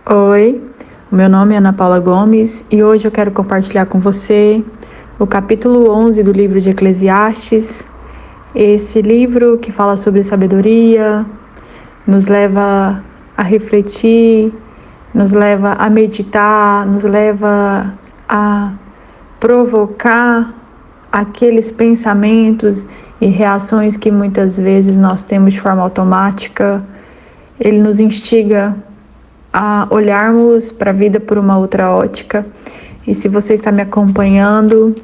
Oi, o meu nome é Ana Paula Gomes e hoje eu quero compartilhar com você o capítulo 11 do livro de Eclesiastes. Esse livro que fala sobre sabedoria, nos leva a refletir, nos leva a meditar, nos leva a provocar aqueles pensamentos e reações que muitas vezes nós temos de forma automática. Ele nos instiga a olharmos para a vida por uma outra ótica. E se você está me acompanhando,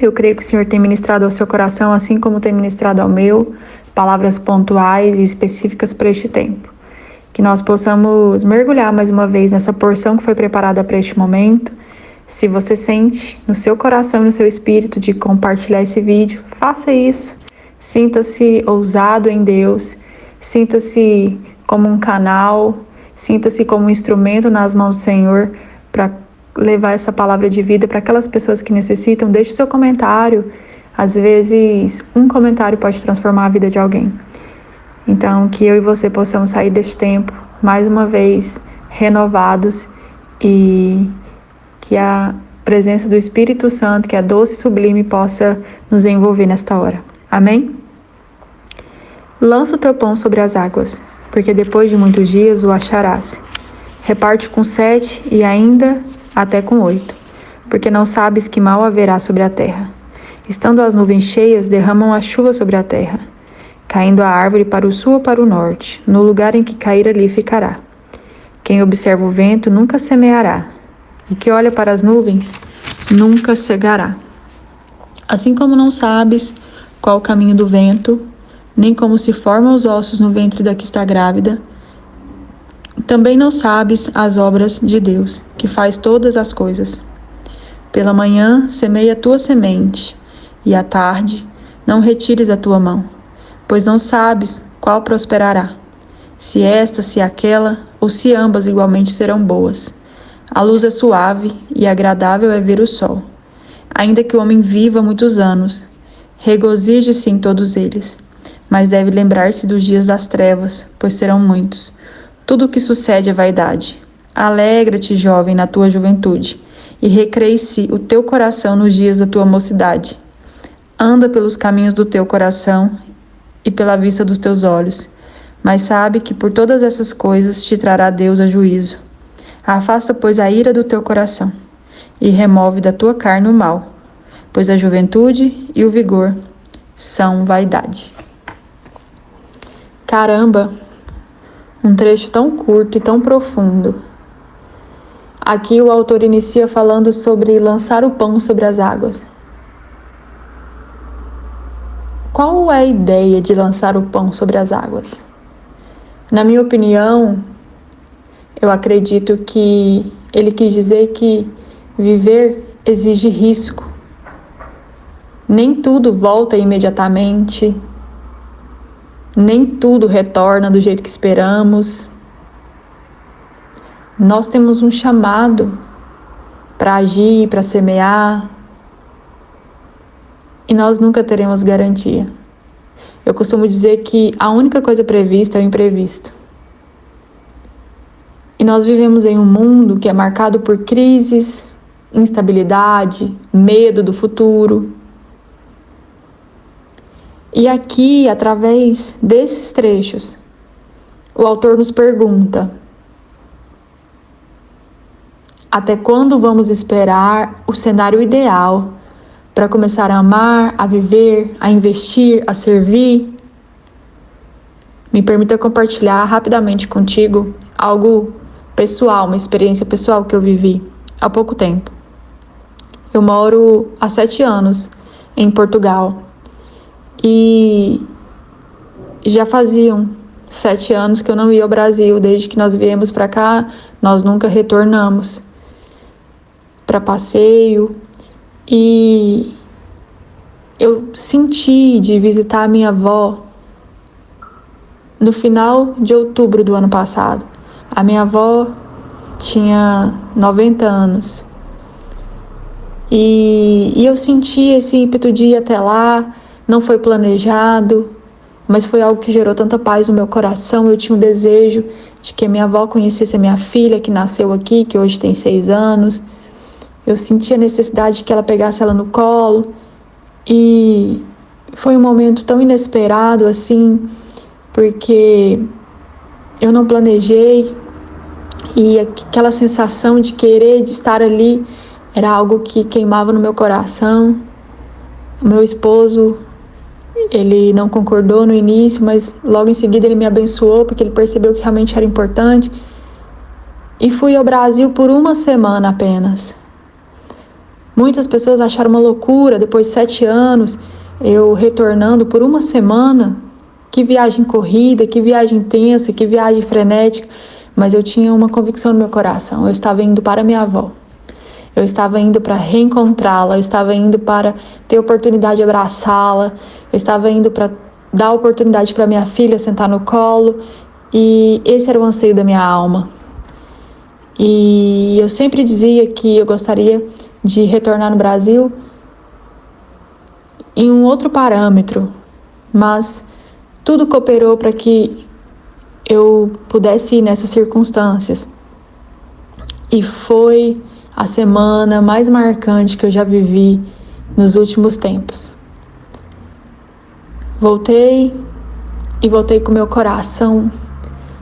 eu creio que o Senhor tem ministrado ao seu coração, assim como tem ministrado ao meu, palavras pontuais e específicas para este tempo. Que nós possamos mergulhar mais uma vez nessa porção que foi preparada para este momento. Se você sente no seu coração e no seu espírito de compartilhar esse vídeo, faça isso. Sinta-se ousado em Deus, sinta-se como um canal, sinta-se como um instrumento nas mãos do Senhor para levar essa palavra de vida para aquelas pessoas que necessitam. Deixe seu comentário. Às vezes, um comentário pode transformar a vida de alguém. Então, que eu e você possamos sair deste tempo, mais uma vez, renovados, e que a presença do Espírito Santo, que é doce e sublime, possa nos envolver nesta hora. Amém? Lança o teu pão sobre as águas, porque depois de muitos dias o acharás. Reparte com 7 e ainda até com 8, porque não sabes que mal haverá sobre a terra. Estando as nuvens cheias, derramam a chuva sobre a terra, caindo a árvore para o sul ou para o norte, no lugar em que cair ali ficará. Quem observa o vento nunca semeará, e que olha para as nuvens nunca cegará. Assim como não sabes qual o caminho do vento, nem como se formam os ossos no ventre da que está grávida, também não sabes as obras de Deus, que faz todas as coisas. Pela manhã semeia a tua semente, e à tarde não retires a tua mão, pois não sabes qual prosperará, se esta, se aquela, ou se ambas igualmente serão boas. A luz é suave e agradável é ver o sol. Ainda que o homem viva muitos anos, regozije-se em todos eles, mas deve lembrar-se dos dias das trevas, pois serão muitos. Tudo o que sucede é vaidade. Alegra-te, jovem, na tua juventude, e recreie-se o teu coração nos dias da tua mocidade. Anda pelos caminhos do teu coração e pela vista dos teus olhos, mas sabe que por todas essas coisas te trará Deus a juízo. Afasta, pois, a ira do teu coração, e remove da tua carne o mal, pois a juventude e o vigor são vaidade. Caramba, um trecho tão curto e tão profundo. Aqui o autor inicia falando sobre lançar o pão sobre as águas. Qual é a ideia de lançar o pão sobre as águas? Na minha opinião, eu acredito que ele quis dizer que viver exige risco. Nem tudo volta imediatamente. Nem tudo retorna do jeito que esperamos. Nós temos um chamado para agir, para semear, e nós nunca teremos garantia. Eu costumo dizer que a única coisa prevista é o imprevisto. E nós vivemos em um mundo que é marcado por crises, instabilidade, medo do futuro. E aqui, através desses trechos, o autor nos pergunta: até quando vamos esperar o cenário ideal para começar a amar, a viver, a investir, a servir? Me permita compartilhar rapidamente contigo algo pessoal, uma experiência pessoal que eu vivi há pouco tempo. Eu moro há 7 anos em Portugal. E já faziam 7 anos que eu não ia ao Brasil. Desde que nós viemos para cá, nós nunca retornamos para passeio. E eu senti de visitar a minha avó no final de outubro do ano passado. A minha avó tinha 90 anos. E eu senti esse ímpeto de ir até lá. Não foi planejado, mas foi algo que gerou tanta paz no meu coração. Eu tinha um desejo de que minha avó conhecesse a minha filha, que nasceu aqui, que hoje tem 6 anos. Eu senti a necessidade de que ela pegasse ela no colo. E foi um momento tão inesperado assim, porque eu não planejei. E aquela sensação de querer, de estar ali, era algo que queimava no meu coração. O meu esposo, ele não concordou no início, mas logo em seguida ele me abençoou, porque ele percebeu que realmente era importante. E fui ao Brasil por uma semana apenas. Muitas pessoas acharam uma loucura, depois de 7 anos, eu retornando por uma semana. Que viagem corrida, que viagem intensa, que viagem frenética. Mas eu tinha uma convicção no meu coração. Eu estava indo para minha avó. Eu estava indo para reencontrá-la. Eu estava indo para ter a oportunidade de abraçá-la. Eu estava indo para dar a oportunidade para minha filha sentar no colo. E esse era o anseio da minha alma. E eu sempre dizia que eu gostaria de retornar no Brasil em um outro parâmetro. Mas tudo cooperou para que eu pudesse ir nessas circunstâncias. E foi a semana mais marcante que eu já vivi nos últimos tempos. Voltei com meu coração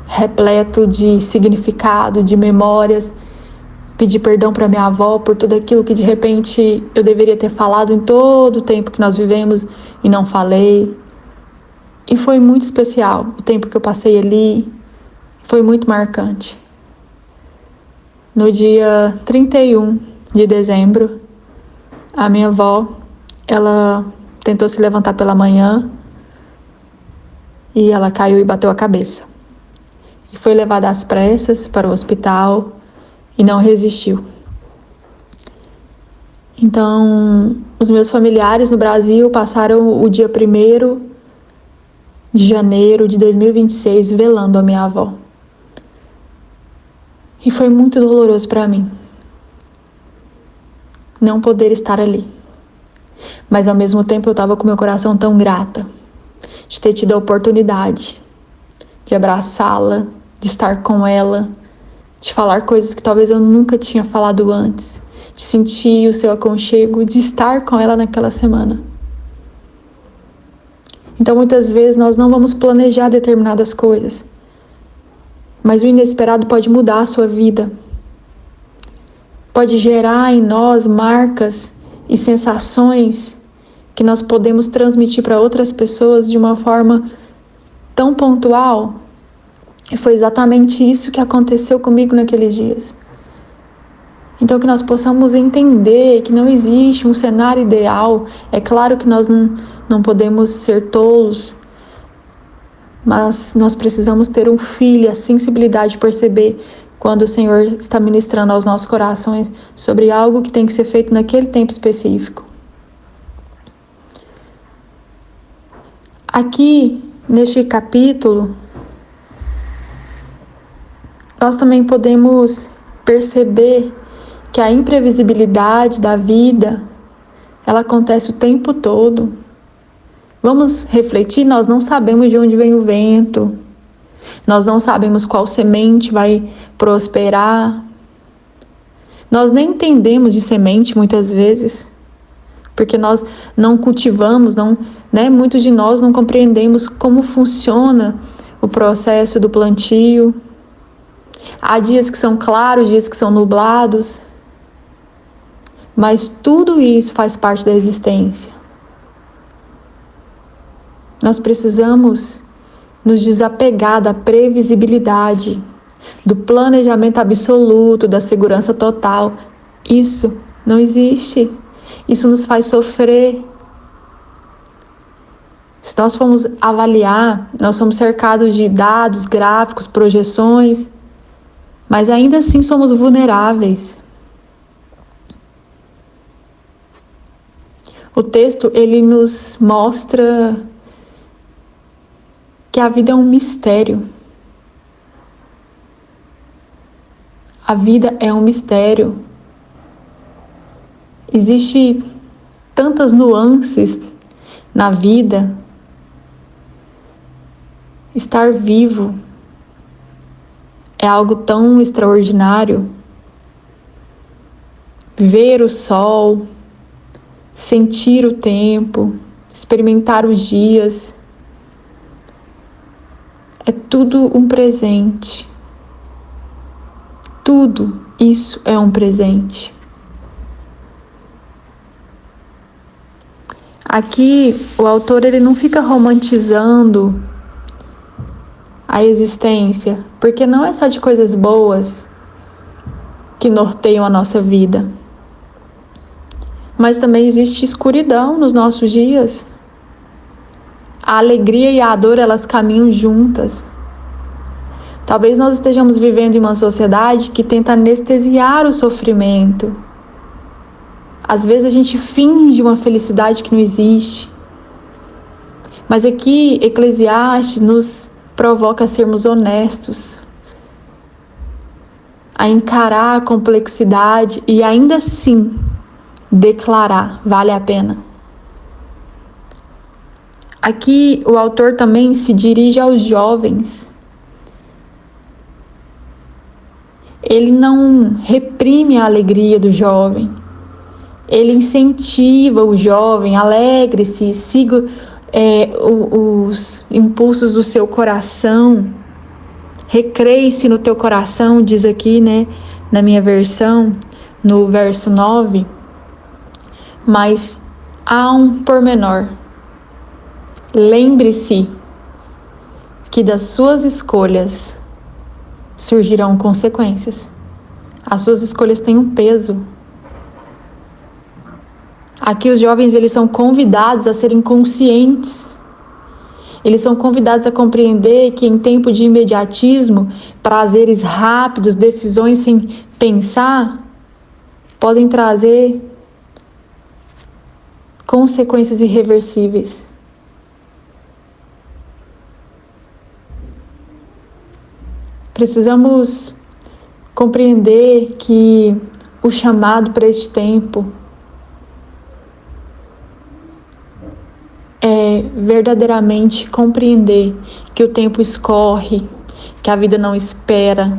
repleto de significado, de memórias. Pedi perdão para minha avó por tudo aquilo que de repente eu deveria ter falado em todo o tempo que nós vivemos e não falei. E foi muito especial o tempo que eu passei ali, foi muito marcante. No dia 31 de dezembro, a minha avó, ela tentou se levantar pela manhã e ela caiu e bateu a cabeça. E foi levada às pressas para o hospital e não resistiu. Então, os meus familiares no Brasil passaram o dia 1º de janeiro de 2026 velando a minha avó. E foi muito doloroso para mim não poder estar ali. Mas ao mesmo tempo eu estava com meu coração tão grata de ter tido a oportunidade de abraçá-la, de estar com ela, de falar coisas que talvez eu nunca tinha falado antes, de sentir o seu aconchego, de estar com ela naquela semana. Então muitas vezes nós não vamos planejar determinadas coisas, mas o inesperado pode mudar a sua vida. Pode gerar em nós marcas e sensações que nós podemos transmitir para outras pessoas de uma forma tão pontual. E foi exatamente isso que aconteceu comigo naqueles dias. Então que nós possamos entender que não existe um cenário ideal. É claro que nós não podemos ser tolos, mas nós precisamos ter um feeling, a sensibilidade de perceber quando o Senhor está ministrando aos nossos corações sobre algo que tem que ser feito naquele tempo específico. Aqui, neste capítulo, nós também podemos perceber que a imprevisibilidade da vida, ela acontece o tempo todo. Vamos refletir, nós não sabemos de onde vem o vento, nós não sabemos qual semente vai prosperar, nós nem entendemos de semente muitas vezes, porque nós não cultivamos, muitos de nós não compreendemos como funciona o processo do plantio. Há dias que são claros, dias que são nublados, mas tudo isso faz parte da existência. Nós precisamos nos desapegar da previsibilidade, do planejamento absoluto, da segurança total. Isso não existe. Isso nos faz sofrer. Se nós formos avaliar, nós somos cercados de dados, gráficos, projeções, mas ainda assim somos vulneráveis. O texto, ele nos mostra que a vida é um mistério. A vida é um mistério. Existem tantas nuances na vida. Estar vivo é algo tão extraordinário. Ver o sol, sentir o tempo, experimentar os dias, é tudo um presente. Tudo isso é um presente. Aqui o autor ele não fica romantizando a existência, porque não é só de coisas boas que norteiam a nossa vida, mas também existe escuridão nos nossos dias. A alegria e a dor, elas caminham juntas. Talvez nós estejamos vivendo em uma sociedade que tenta anestesiar o sofrimento. Às vezes a gente finge uma felicidade que não existe. Mas aqui, Eclesiastes nos provoca a sermos honestos, a encarar a complexidade e ainda assim declarar: vale a pena. Aqui o autor também se dirige aos jovens. Ele não reprime a alegria do jovem. Ele incentiva o jovem: alegre-se, siga os impulsos do seu coração. Recreie-se no teu coração, diz aqui, na minha versão, no verso 9. Mas há um pormenor. Lembre-se que das suas escolhas surgirão consequências. As suas escolhas têm um peso. Aqui os jovens, eles são convidados a serem conscientes. Eles são convidados a compreender que em tempo de imediatismo, prazeres rápidos, decisões sem pensar, podem trazer consequências irreversíveis. Precisamos compreender que o chamado para este tempo é verdadeiramente compreender que o tempo escorre, que a vida não espera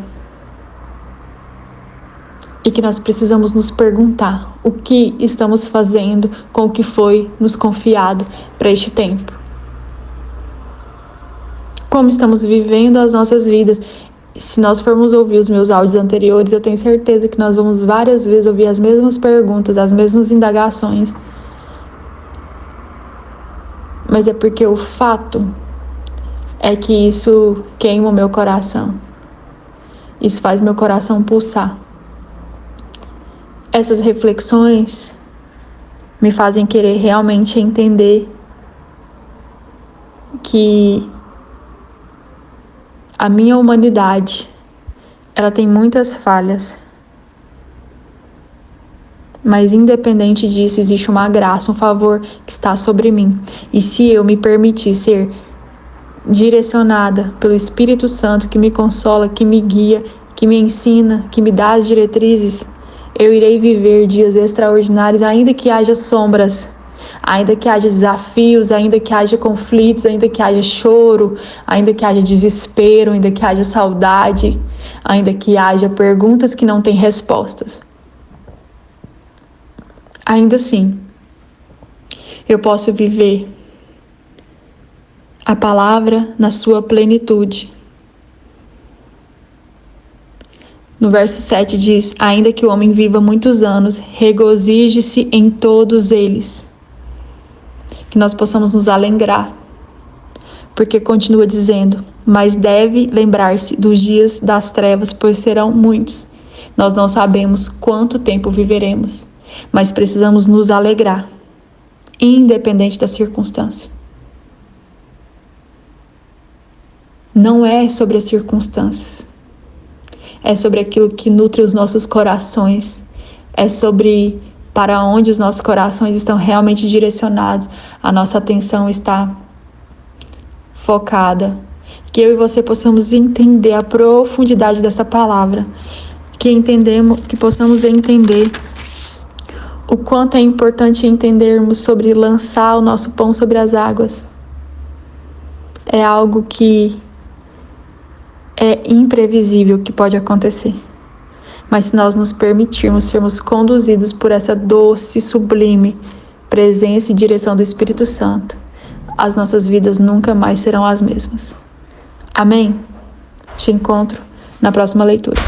e que nós precisamos nos perguntar o que estamos fazendo com o que foi nos confiado para este tempo. Como estamos vivendo as nossas vidas. Se nós formos ouvir os meus áudios anteriores, eu tenho certeza que nós vamos várias vezes ouvir as mesmas perguntas, as mesmas indagações. Mas é porque o fato é que isso queima o meu coração. Isso faz meu coração pulsar. Essas reflexões me fazem querer realmente entender que a minha humanidade, ela tem muitas falhas. Mas independente disso, existe uma graça, um favor que está sobre mim. E se eu me permitir ser direcionada pelo Espírito Santo, que me consola, que me guia, que me ensina, que me dá as diretrizes, eu irei viver dias extraordinários, ainda que haja sombras, ainda que haja desafios, ainda que haja conflitos, ainda que haja choro, ainda que haja desespero, ainda que haja saudade, ainda que haja perguntas que não têm respostas. Ainda assim, eu posso viver a palavra na sua plenitude. No verso 7 diz: ainda que o homem viva muitos anos, regozije-se em todos eles. Que nós possamos nos alegrar, porque continua dizendo: mas deve lembrar-se dos dias das trevas, pois serão muitos. Nós não sabemos quanto tempo viveremos, mas precisamos nos alegrar, independente da circunstância. Não é sobre as circunstâncias, é sobre aquilo que nutre os nossos corações, é sobre para onde os nossos corações estão realmente direcionados, a nossa atenção está focada. Que eu e você possamos entender a profundidade dessa palavra, que possamos entender o quanto é importante entendermos sobre lançar o nosso pão sobre as águas. É algo que é imprevisível o que pode acontecer. Mas se nós nos permitirmos sermos conduzidos por essa doce, sublime presença e direção do Espírito Santo, as nossas vidas nunca mais serão as mesmas. Amém? Te encontro na próxima leitura.